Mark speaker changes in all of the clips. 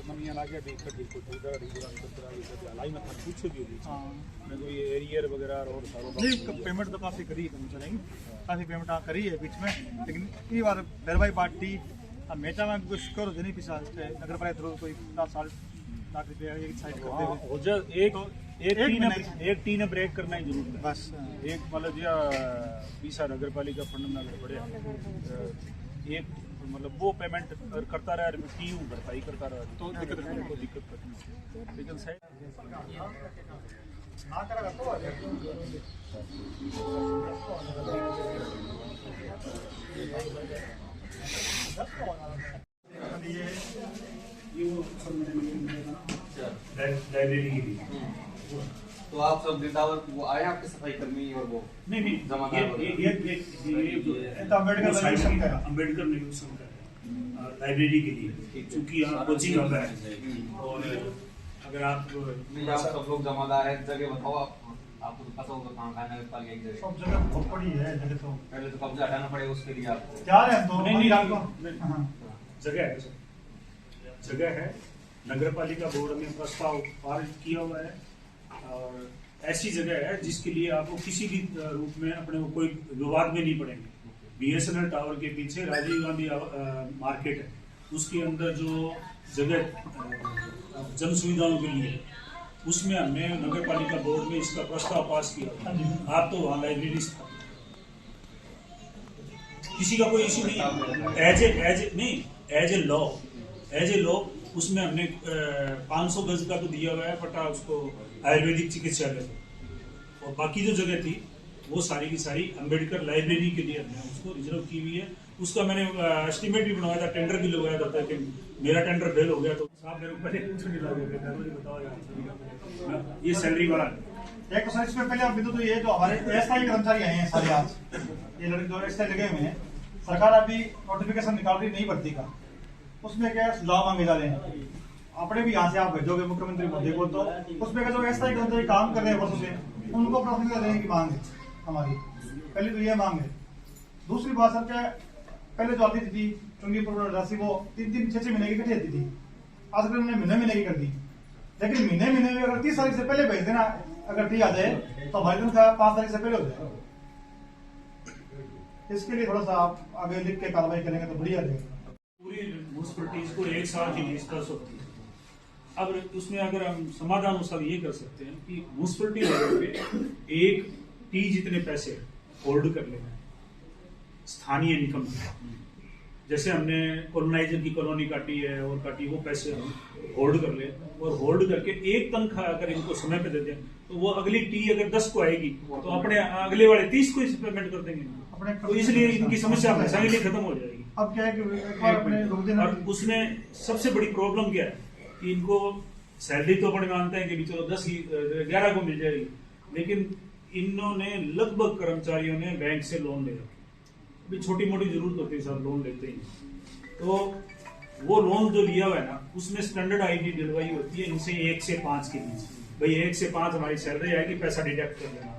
Speaker 1: मनिया लागे भी कटी को उधर ये सब लाई मत पूछो दी मैं कोई एरियर वगैरह और सारो
Speaker 2: नहीं पेमेंट तो काफ़ी करी है नहीं काफ़ी पेमेंट करी है बीच में, लेकिन ये बार दरबाई पार्टी मेचा में कुछ करो जनी पिछा नगर पालिका थ्रू कोई 10 साल लाख रुपया एक साइड करते हुए
Speaker 1: हो जा एक टीन ब्रेक करना ही जरूर है
Speaker 2: बस
Speaker 1: एक मतलब जो पीसा नगर पालिका फंड में अगर बढ़े एक मतलब वो पेमेंट अगर करता रहा टीयू भरपाई करता रहा तो दिक्कत करनी, लेकिन सही लाइब्रेरी की भी
Speaker 3: तो आप सब वृंदावन वो आए आपके सफाई कर्मी और वो
Speaker 1: नहीं
Speaker 3: जमादार
Speaker 1: अम्बेडकर नगर संघ का है लाइब्रेरी के लिए, क्योंकि यहाँ कोचिंग होता है और अगर आप
Speaker 3: सब लोग जमादार है। जगह बताओ आपको तो पता होगा कहाँ कहाँ नगर पालिका एक जगह
Speaker 2: सब जगह बहुत बड़ी है जगह, तो
Speaker 3: पहले तो कब्जा हटाना पड़ेगा उसके लिए आपको।
Speaker 2: क्या है तो
Speaker 1: नहीं
Speaker 2: जगह
Speaker 1: जगह है नगर पालिका बोर्ड में प्रस्ताव पारित किया हुआ है और ऐसी जगह है जिसके लिए आपको किसी भी रूप में अपने को कोई विवाद में नहीं पड़ेंगे। BSNL टावर के पीछे राजीव गांधी मार्केट है, उसके अंदर जो जगह जन सुविधाओं के लिए उसमें हमने नगर पालिका बोर्ड में इसका प्रस्ताव पास किया। आप तो वहाँ लाइब्रेरी किसी का कोई इशू नहीं, एज ए लॉ उसमें हमने 500 गज का तो दिया हुआ है पट्टा उसको आयुर्वेदिक चिकित्सालय को, और बाकी जो जगह थी वो सारी की सारी अम्बेडकर लाइब्रेरी के लिए हमने उसको रिजर्व की हुई है। उसका मैंने एस्टिमेट भी बनवाया था, टेंडर भी लगवाया था कि मेरा टेंडर फेल हो गया तो साहब मेरे ऊपर कुछ नहीं लगा, बताओ ये सैलरी वाला
Speaker 2: एक सर इसमें पहले आप तो ये जो हमारे अस्थायी कर्मचारी आए हैं सारे आज ये लड़के जो अस्थायी लगे हुए हैं, सरकार अभी नोटिफिकेशन निकाल रही नई भर्ती का, उसमें क्या सुझाव मांगे जा रहे हैं। अपने भी यहाँ से आप भेजोगे मुख्यमंत्री मोदी को, तो उसमें जो अस्थायी कर्मचारी काम कर रहे हैं वर्षों से उनको प्राथमिकता देने की मांग है हमारी। पहले तो ये मांग है। दूसरी बात सर क्या पहले जो आती थी चुंगी पर राशि वो 3-3, 6-6 महीने की कटी जाती थी, आज कल उन्होंने महीने की कर दी। लेकिन महीने में अगर 30 तारीख से पहले भेज देना, अगर ठीक आ जाए तो हमारी तनख्वाह 5 तारीख से पहले हो जाए। इसके लिए थोड़ा सा आप आगे लिख के कार्रवाई करेंगे तो बढ़िया रहेगा।
Speaker 1: पूरी म्यूनिसिपैलिटीज को 1 साल की लीज पास होती है। अब उसमें अगर हम समाधान उसका ये कर सकते हैं कि म्यूनिसिपैलिटी लेवल पे एक टी जितने पैसे होल्ड कर लेना स्थानीय निगम, जैसे हमने कॉलोनाइजर की कॉलोनी काटी है और काटी, वो पैसे हम होल्ड कर ले और होल्ड करके एक तनख्वाह अगर इनको समय पे दे दें तो वो अगली टी अगर 10 को आएगी तो अपने अगले वाले 30 को इस पेमेंट कर देंगे, तो इसलिए इनकी समस्या हमेशा के लिए खत्म हो जाएगी।
Speaker 2: अब क्या है कि एक बार अपने
Speaker 1: और उसमें सबसे बड़ी प्रॉब्लम क्या है कि इनको सैलरी तो अपने मानते हैं कि भी चलो 10-11 को मिल जाएगी, लेकिन इन्होंने लगभग कर्मचारियों ने बैंक से लोन ले रखा। अभी छोटी मोटी जरूरत होती है सब लोन लेते ही, तो वो लोन जो लिया हुआ है ना उसमें स्टैंडर्ड आईडी डलवाई होती है इनसे 1 से 5 के बीच। भाई 1 से 5 हमारी सैलरी आएगी, पैसा डिडक्ट कर लेना।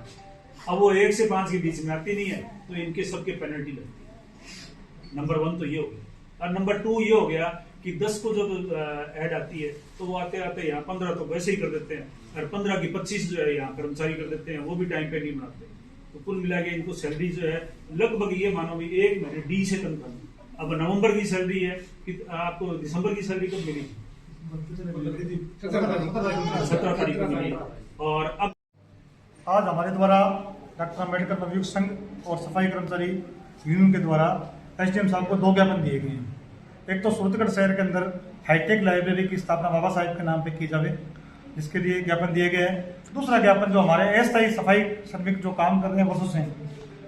Speaker 1: अब वो 1 से 5 के बीच में आती नहीं है तो इनके सबके पेनल्टी लगती है। नंबर 1 तो ये हो गया। और नंबर 2 ये हो गया कि 10 को जब ऐड आती है तो वो आते आते यहाँ 15 तो वैसे ही कर देते हैं, और 15 की 25 जो है यहाँ कर्मचारी कर देते हैं, वो भी टाइम पे नहीं बनाते। तो कुल मिला के इनको सैलरी जो है लगभग ये मानो भी 1 महीने डी से तनख्वाह। अब नवंबर की सैलरी है कि आपको दिसंबर की सैलरी कब मिली? 17 तारीख को मिली। और अब
Speaker 2: आज हमारे द्वारा डॉक्टर अम्बेडकर नवयुक्त संघ और सफाई कर्मचारी यूनियन के द्वारा SDM साहब को 2 ज्ञापन दिए गए हैं। एक तो सूरतगढ़ शहर के अंदर हाईटेक लाइब्रेरी की स्थापना बाबा साहेब के नाम पे की जावे, जिसके लिए ज्ञापन दिए गए हैं। दूसरा ज्ञापन जो हमारे अस्थायी सफाई श्रमिक जो काम कर रहे हैं वर्षों से,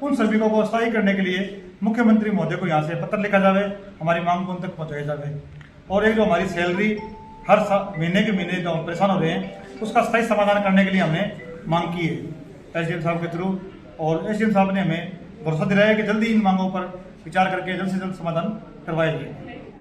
Speaker 2: उन श्रमिकों को स्थायी करने के लिए मुख्यमंत्री महोदय को यहाँ से पत्र लिखा जावे, हमारी मांग को उन तक पहुँचाया जावे। और एक जो हमारी सैलरी हर महीने के महीने जो हम परेशान हो रहे हैं उसका स्थायी समाधान करने के लिए हमने मांग की है SDM साहब के थ्रू, और SDM साहब ने हमें भरोसा दिलाया कि जल्दी इन मांगों पर विचार करके जल्द से जल्द समाधान करवाया जाए।